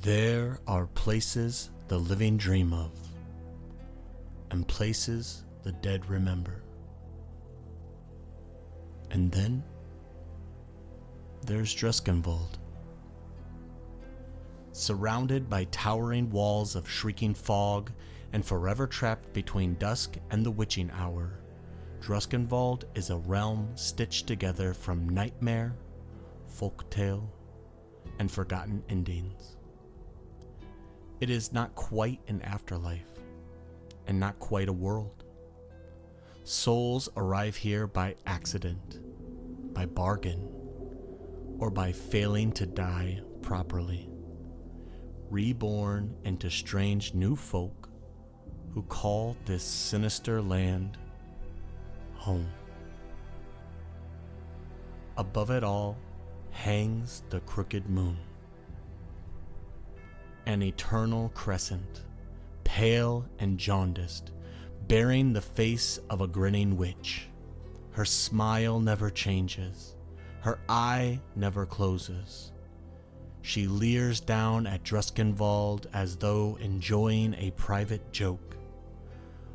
There are places the living dream of, and places the dead remember. And then there's Dreskenwald. Surrounded by towering walls of shrieking fog and forever trapped between dusk and the witching hour, Dreskenwald is a realm stitched together from nightmare, folktale, and forgotten endings. It is not quite an afterlife, and not quite a world. Souls arrive here by accident, by bargain, or by failing to die properly, reborn into strange new folk who call this sinister land home. Above it all hangs the crooked moon, an eternal crescent, pale and jaundiced, bearing the face of a grinning witch. Her smile never changes, her eye never closes. She leers down at Dreskenwald as though enjoying a private joke,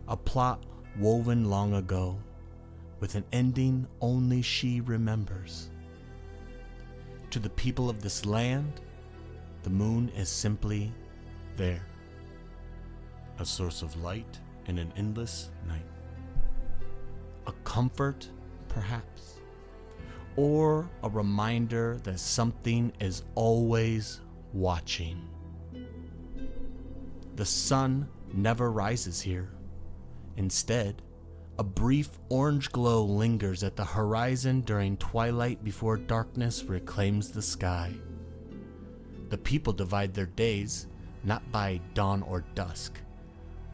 a plot woven long ago, with an ending only she remembers. To the people of this land, the moon is simply there, a source of light in an endless night. A comfort, perhaps, or a reminder that something is always watching. The sun never rises here. Instead, a brief orange glow lingers at the horizon during twilight before darkness reclaims the sky. The people divide their days not by dawn or dusk,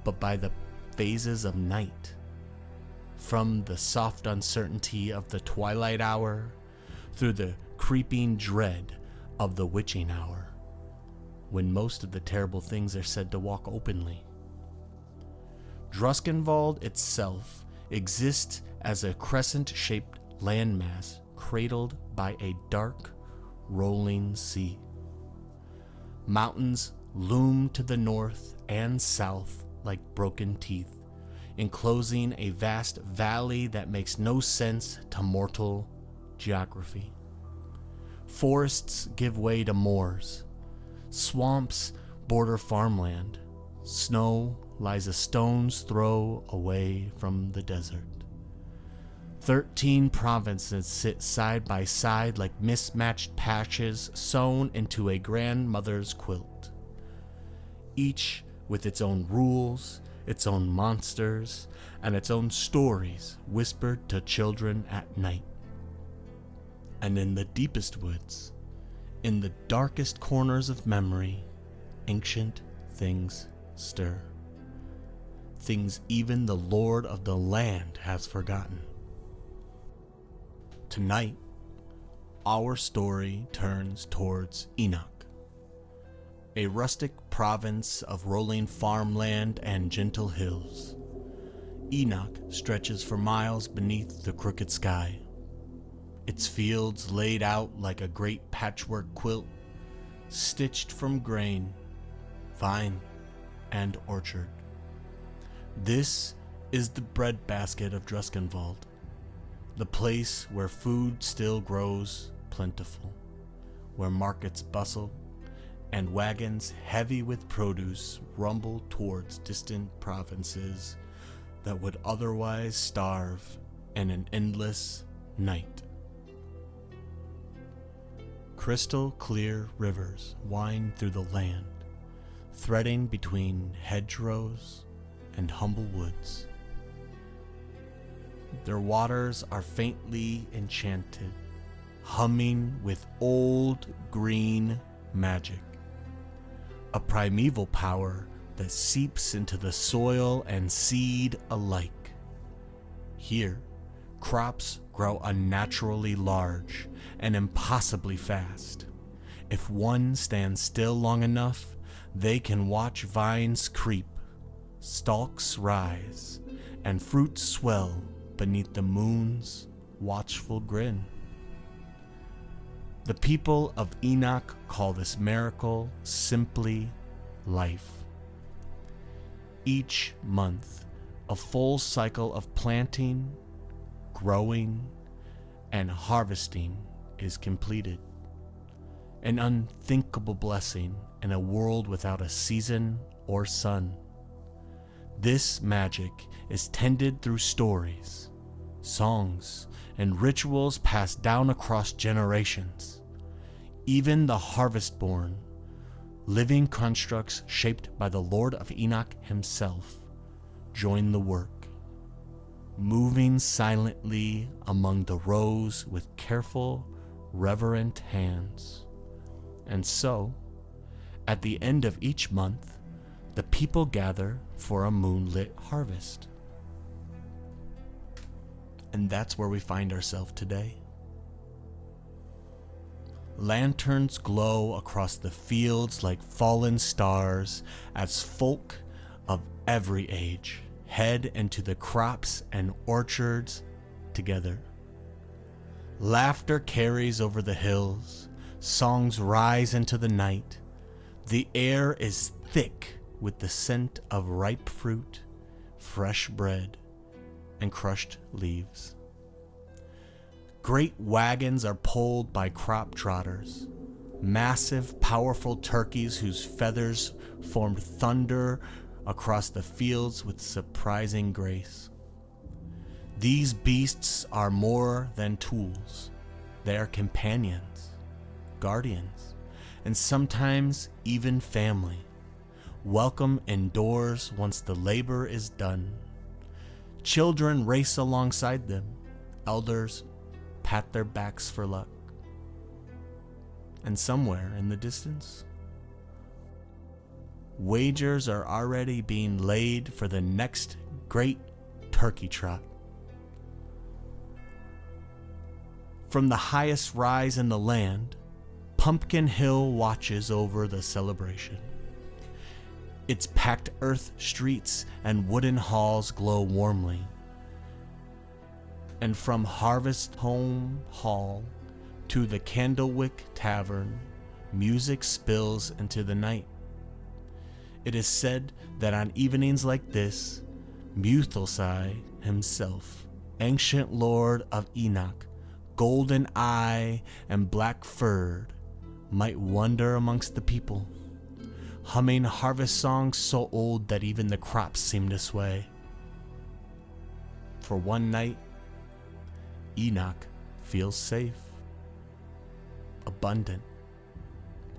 but by the phases of night. From the soft uncertainty of the twilight hour through the creeping dread of the witching hour, when most of the terrible things are said to walk openly. Dreskenwald itself exists as a crescent-shaped landmass cradled by a dark, rolling sea. Mountains loom to the north and south like broken teeth, enclosing a vast valley that makes no sense to mortal geography. Forests give way to moors. Swamps border farmland. Snow lies a stone's throw away from the desert. 13 provinces sit side by side like mismatched patches sewn into a grandmother's quilt, each with its own rules, its own monsters, and its own stories whispered to children at night. And in the deepest woods, in the darkest corners of memory, ancient things stir. Things even the Lord of the land has forgotten. Tonight, our story turns towards Enoch, a rustic province of rolling farmland and gentle hills. Enoch stretches for miles beneath the crooked sky, its fields laid out like a great patchwork quilt, stitched from grain, vine, and orchard. This is the breadbasket of Dreskenwald, the place where food still grows plentiful, where markets bustle, and wagons heavy with produce rumble towards distant provinces that would otherwise starve in an endless night. Crystal clear rivers wind through the land, threading between hedgerows and humble woods. Their waters are faintly enchanted, humming with old green magic, a primeval power that seeps into the soil and seed alike. Here, crops grow unnaturally large and impossibly fast. If one stands still long enough, they can watch vines creep, stalks rise, and fruit swell beneath the moon's watchful grin. The people of Enoch call this miracle simply life. Each month, a full cycle of planting, growing, and harvesting is completed. An unthinkable blessing in a world without a season or sun. This magic is tended through stories, songs, and rituals passed down across generations. Even the harvest-born, living constructs shaped by the Lord of Enoch himself, join the work, moving silently among the rows with careful, reverent hands. And so, at the end of each month, the people gather for a moonlit harvest. And that's where we find ourselves today. Lanterns glow across the fields like fallen stars as folk of every age head into the crops and orchards together. Laughter carries over the hills, songs rise into the night. The air is thick with the scent of ripe fruit, fresh bread, and crushed leaves. Great wagons are pulled by crop trotters, massive, powerful turkeys whose feathers formed thunder across the fields with surprising grace. These beasts are more than tools. They are companions, guardians, and sometimes even family. Welcome indoors once the labor is done. Children race alongside them. Elders pat their backs for luck. And somewhere in the distance, wagers are already being laid for the next great turkey trot. From the highest rise in the land, Pumpkin Hill watches over the celebration. Its packed earth streets and wooden halls glow warmly. And from Harvest Home Hall to the Candlewick Tavern, music spills into the night. It is said that on evenings like this, Muthelsai himself, ancient lord of Enoch, golden eye and black furred, might wander amongst the people, humming harvest songs so old that even the crops seem to sway. For one night, Enoch feels safe, abundant,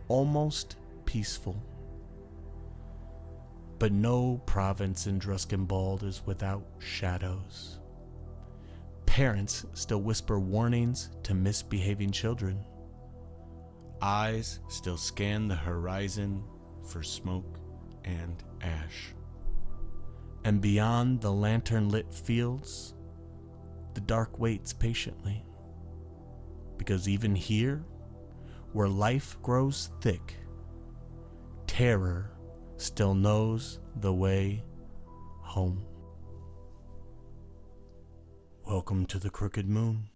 almost peaceful. But no province in Druskenbald is without shadows. Parents still whisper warnings to misbehaving children. Eyes still scan the horizon for smoke and ash. And beyond the lantern-lit fields, the dark waits patiently. Because even here, where life grows thick, terror still knows the way home. Welcome to the Crooked Moon.